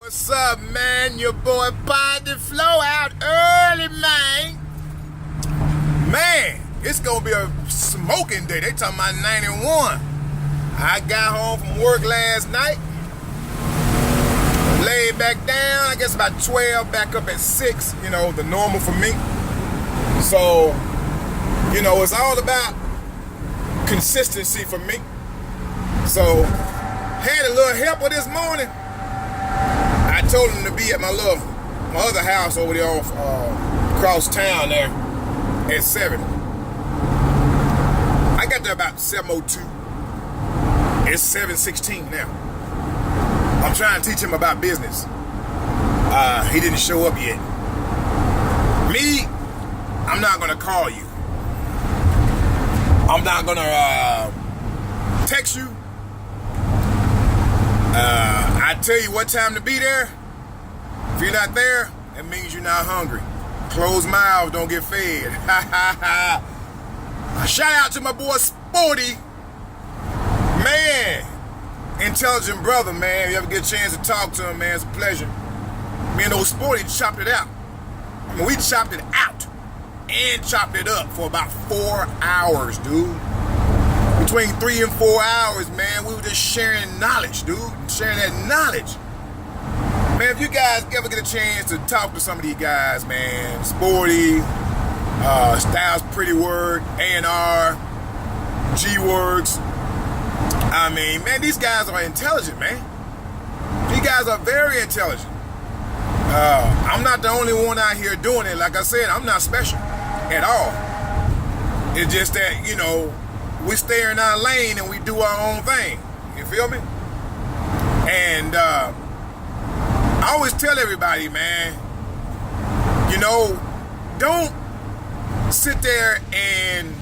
What's up, man? Your boy Pod the Flow out early, man. Man, it's gonna be a smoking day. They talking about 91. I got home from work last night, laid back down, I guess about 12, back up at 6, you know, the normal for me. So, you know, it's all about consistency for me. So, had a little help with this morning. I told him to be at my other house over there off across town there at 7. I got there about 7:02. It's 7:16 now. I'm trying to teach him about business. He didn't show up yet. Me, I'm not gonna call you. I'm not gonna text you. I tell you what time to be there. If you're not there, that means you're not hungry. Closed mouths don't get fed. Shout out to my boy Sporty. Man, intelligent brother, man. If you ever get a chance to talk to him, man, it's a pleasure. Me and old Sporty chopped it out. I mean, we chopped it out and chopped it up for about 4 hours, dude. Between 3 and 4 hours, man, we were just sharing knowledge, dude. Sharing that knowledge. Man, if you guys ever get a chance to talk to some of these guys, man, Sporty, Styles Pretty Word, A&R, G-Works. I mean, man, these guys are intelligent, man. These guys are very intelligent. I'm not the only one out here doing it. Like I said, I'm not special at all. It's just that, you know, we stay in our lane and we do our own thing. You feel me? And I always tell everybody, man, you know, don't sit there and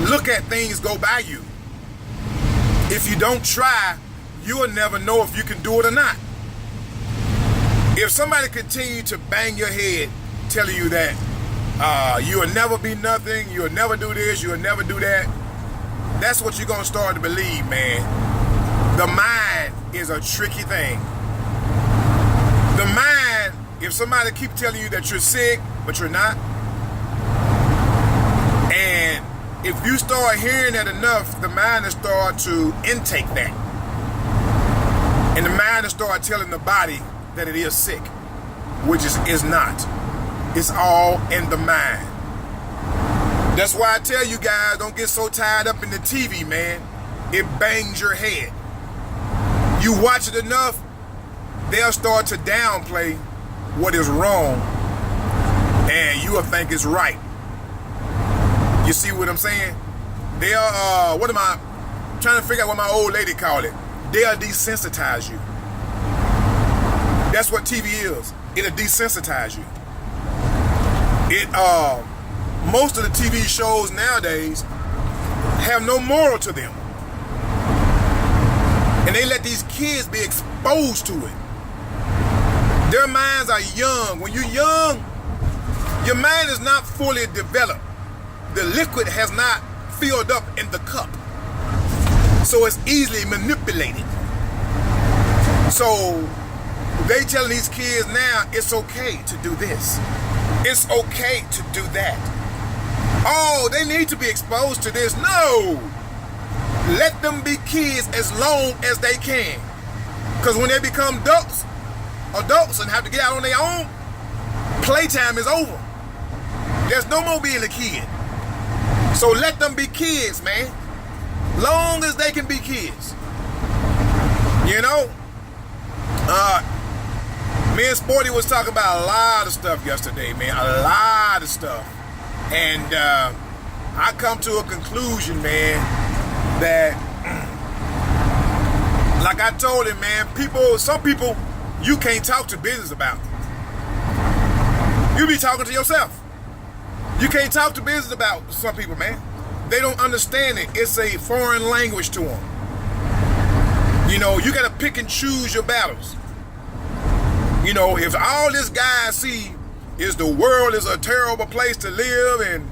look at things go by you. If you don't try, you will never know if you can do it or not. If somebody continue to bang your head telling you that you will never be nothing, you will never do this, you will never do that, that's what you're going to start to believe, man. The mind is a tricky thing. The mind, if somebody keep telling you that you're sick, but you're not, and if you start hearing that enough, the mind will start to intake that. And the mind will start telling the body that it is sick, which is not. It's all in the mind. That's why I tell you guys, don't get so tied up in the TV, man. It bangs your head. You watch it enough, they'll start to downplay what is wrong, and you will think it's right. You see what I'm saying? They'll, what am I trying to figure out what my old lady called it? They'll desensitize you. That's what TV is. It'll desensitize you. Most of the TV shows nowadays have no moral to them. And they let these kids be exposed to it. Their minds are young. When you're young, your mind is not fully developed. The liquid has not filled up in the cup. So it's easily manipulated. So they telling these kids now, it's okay to do this. It's okay to do that. Oh, they need to be exposed to this. No. Let them be kids as long as they can. Because when they become adults and have to get out on their own, playtime is over. There's no more being a kid. So let them be kids, man. Long as they can be kids. You know? Me and Sporty was talking about a lot of stuff yesterday, man. A lot of stuff. And I come to a conclusion, man, that like I told him, man, some people you can't talk to business about. You be talking to yourself. You can't talk to business about some people, man. They don't understand it. It's a foreign language to them. You know, you gotta pick and choose your battles. You know, if all this guy see is the world is a terrible place to live and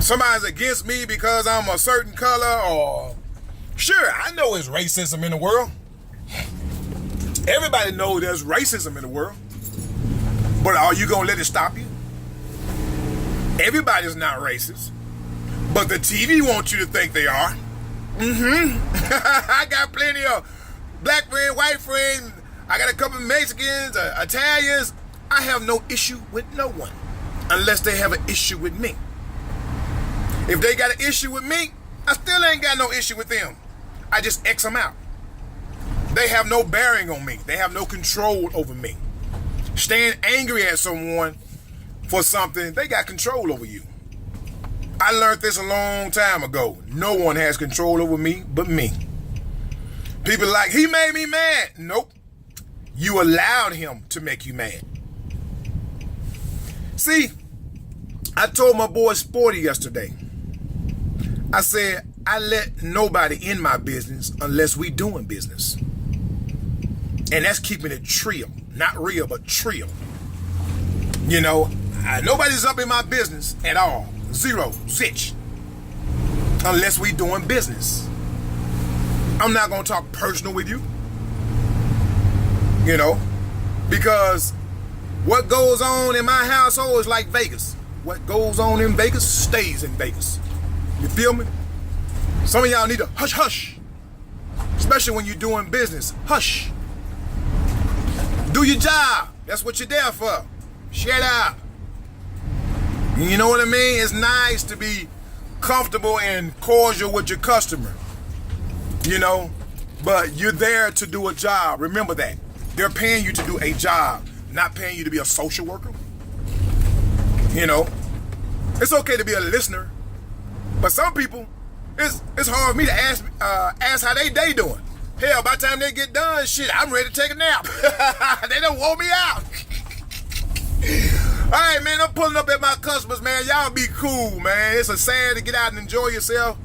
somebody's against me because I'm a certain color, or sure, I know it's racism in the world. Everybody knows there's racism in the world. But are you going to let it stop you? Everybody's not racist. But the TV wants you to think they are. I got plenty of black friends, white friends. I got a couple of Mexicans, Italians. I have no issue with no one unless they have an issue with me. If they got an issue with me, I still ain't got no issue with them. I just X them out. They have no bearing on me. They have no control over me. Staying angry at someone for something, they got control over you. I learned this a long time ago. No one has control over me but me. People like, he made me mad. Nope. You allowed him to make you mad. See, I told my boy Sporty yesterday. I said, I let nobody in my business unless we doing business. And that's keeping it trill. Not real, but trill. You know, nobody's up in my business at all. Zero, zitch. Unless we doing business. I'm not going to talk personal with you. You know, because what goes on in my household is like Vegas. What goes on in Vegas stays in Vegas. You feel me? Some of y'all need to hush, hush. Especially when you're doing business. Hush. Do your job. That's what you're there for. Shut up. You know what I mean? It's nice to be comfortable and cordial with your customer. You know? But you're there to do a job. Remember that. They're paying you to do a job, not paying you to be a social worker. You know? It's okay to be a listener. But some people, it's hard for me to ask how they day doing. Hell, by the time they get done, shit, I'm ready to take a nap. They done wore me out. All right, man, I'm pulling up at my customers, man. Y'all be cool, man. It's a sad to get out and enjoy yourself.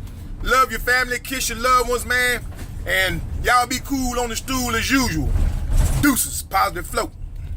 Love your family, kiss your loved ones, man. And y'all be cool on the stool as usual. Deuces, positive flow.